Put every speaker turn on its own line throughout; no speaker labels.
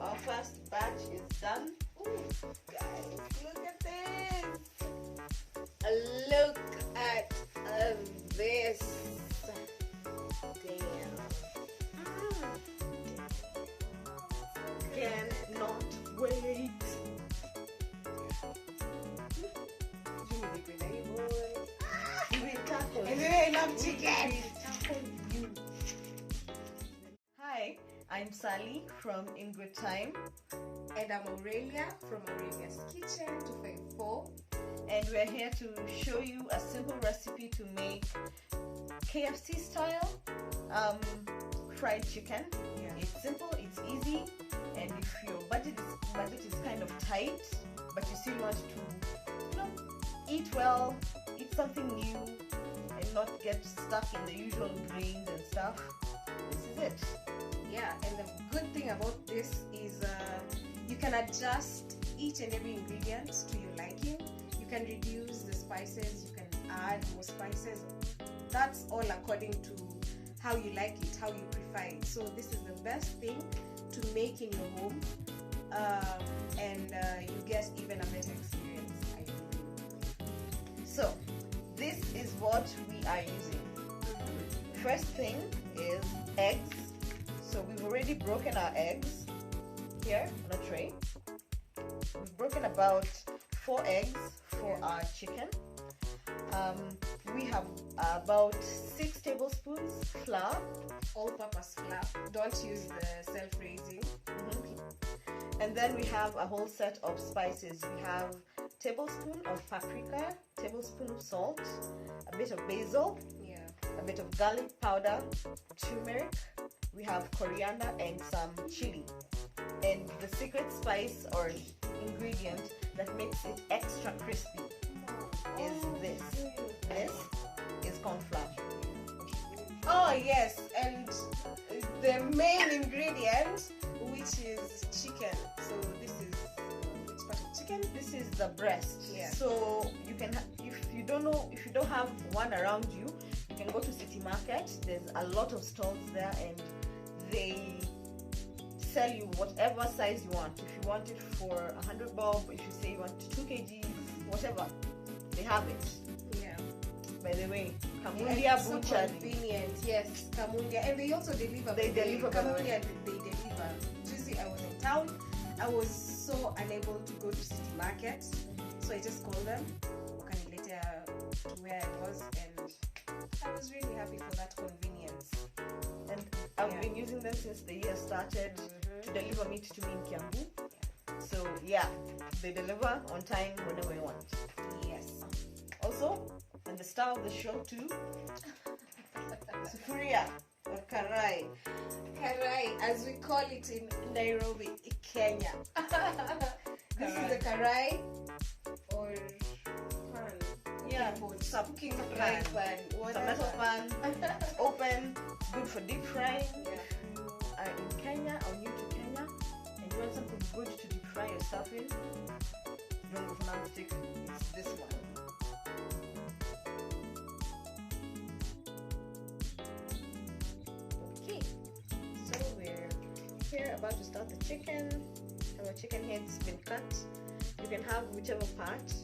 our first batch is done. Ooh, guys, look at this. Look at this. Damn. Cannot wait. And then I love chicken. Hi, I'm Sally from In Good Time.
And I'm Aurelia from Aurelia's Kitchen 254.
And we're here to show you a simple recipe to make KFC style fried chicken.
Yeah.
It's simple, it's easy, and if your budget is kind of tight, but you still want to, eat well, eat something new, and not get stuck in the usual grains and stuff, this is it.
Yeah, and the good thing about this is you can adjust each and every ingredient to your liking. You can reduce the spices, you can add more spices. That's all according to how you like it, how you prefer it. So this is the best thing to make in your home, and you get even a better experience, I believe.
So this is what we are using. First thing is eggs. So we've already broken our eggs here on a tray. We've broken about 4 eggs for our chicken. We have about 6 tablespoons flour.
All-purpose flour. Don't use the self-raising.
And then we have a whole set of spices. We have tablespoon of paprika, tablespoon of salt, a bit of basil, a bit of garlic powder, turmeric. We have coriander and some chili. And the secret spice or ingredient that makes it extra crispy is this. This is corn flour.
Oh yes, and the main ingredient, which is chicken. So this is which part of chicken?
This is the breast.
Yeah.
So you can, if you don't have one around you, you can go to City Market. There's a lot of stalls there, and they sell you whatever size you want. If you want it for 100 bob, if you say you want 2 kg, whatever, they have it.
Yeah.
By the way,
Kamundia
Kamundia
so
Butcher.
convenient. Yes, Kamundia, and they also deliver.
They deliver.
Kamundia, they deliver. Tuesday I was in town. I was so unable to go to City Market, so I just called them. Wakaniletea to where I was, and I was really happy for that convenience.
And I've been using them since the year started to deliver meat to me in Kiambu. So yeah, they deliver on time whenever you want.
Yes.
Also, and the star of the show too, sufuria or karai.
Karai, as we call it in Nairobi, Kenya. This is the karai or pan.
Yeah,
Cooking pan.
It's a metal pan. It's open. It's good for deep frying.
Yeah.
If you are in Kenya or new to Kenya and you want something good to deep fry your stuff in, don't go for non-stick. It's this one. Okay, so we're here about to start the chicken. Our chicken head's been cut. You can have whichever part.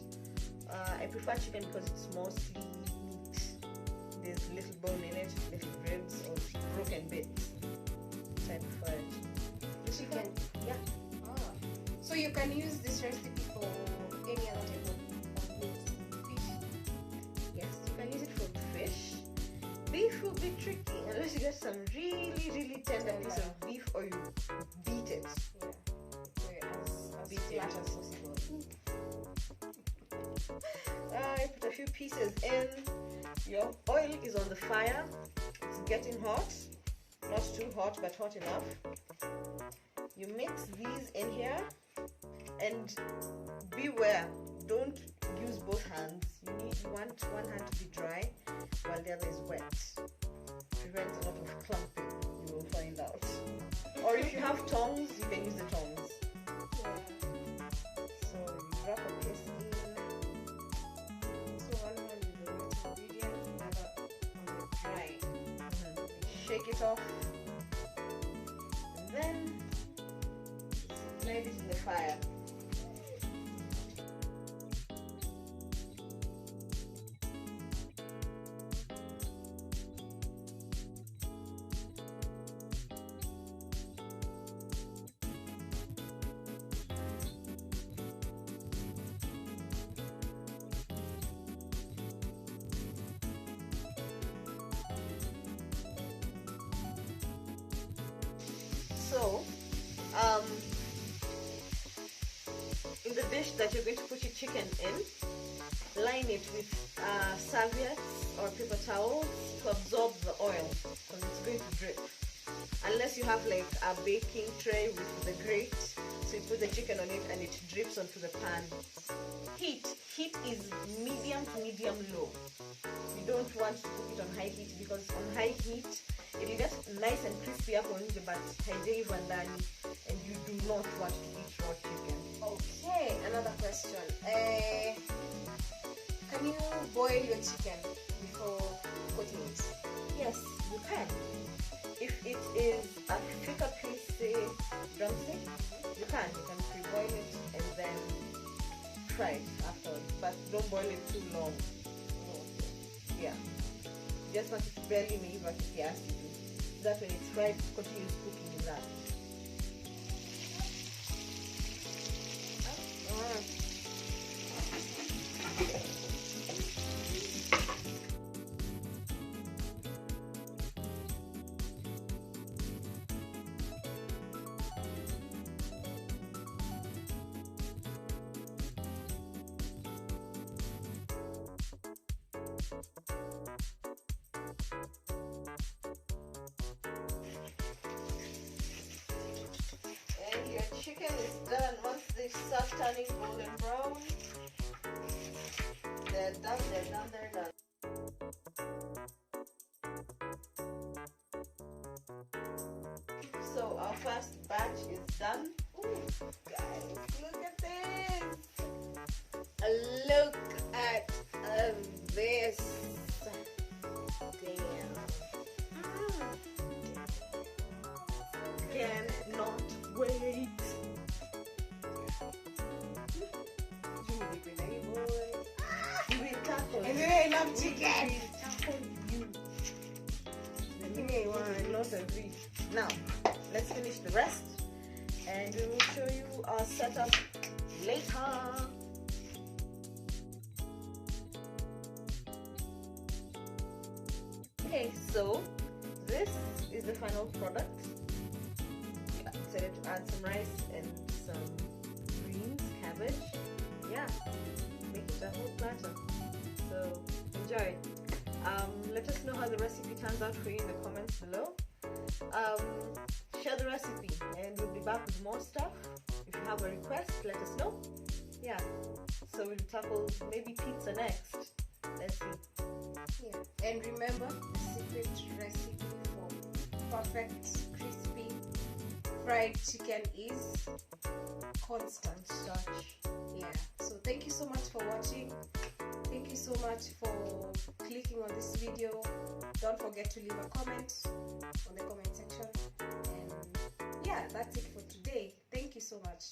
I prefer chicken because it's mostly meat. There's little bone in it, little ribs or broken bits. So I prefer it.
Chicken?
Yeah.
Ah. So you can use this recipe for any other type of meat. Fish?
Yes, you can use it for fish. Beef will be tricky unless you get some really tender piece of beef or you beat it.
Yeah. As flat as possible.
I put a few pieces in. Your oil is on the fire. It's getting hot. Not too hot, but hot enough. You mix these in here and beware, don't use both hands. You want one hand to be dry while the other is wet. Prevents a lot of clumping, you will find out. Or if you have tongs, you can use the tongs.
Yeah.
So you wrap a piece in.
So one hand is the wet ingredient, the other on the dry.
Shake it off. And then made it in the fire. So, in the dish that you're going to put your chicken in, line it with serviettes or paper towels to absorb the oil, because it's going to drip. Unless you have like a baking tray with the grate, so you put the chicken on it and it drips onto the pan. Heat is medium to medium low. You don't want to put it on high heat, because on high heat it will get nice and crispy up on the but haijaiva ndani, and you do not want to eat raw chicken.
Okay, another question. Can you boil your chicken before cooking it?
Yes, you can. If it is a thicker piece, say drumstick, you can pre-boil it and then fry it afterwards, but don't boil it too long. Yeah, just want it barely meiva kiasi. That when it's fried, continues cooking in that. Your chicken is done. Once they start turning golden brown, they're done. So our first batch is done. Ooh, guys, look at this. Look at this. Damn. Cannot wait. You will tackle.
And then I love chicken.
Not agree. Now, let's finish the rest, and we will show you our setup later. Okay, so this is the final product. I decided to add some rice and some greens, cabbage. Yeah, make it a whole platter. So enjoy. Let us know how the recipe turns out for you in the comments below. Share the recipe, and we'll be back with more stuff. If you have a request, let us know. Yeah, so we'll tackle maybe pizza next. Let's see.
Yeah. And remember, the secret recipe for perfect crispy fried chicken is constant touch. Yeah. So thank you so much for watching. Thank you so much for clicking on this video. Don't forget to leave a comment on the comment section. And yeah, that's it for today. Thank you so much.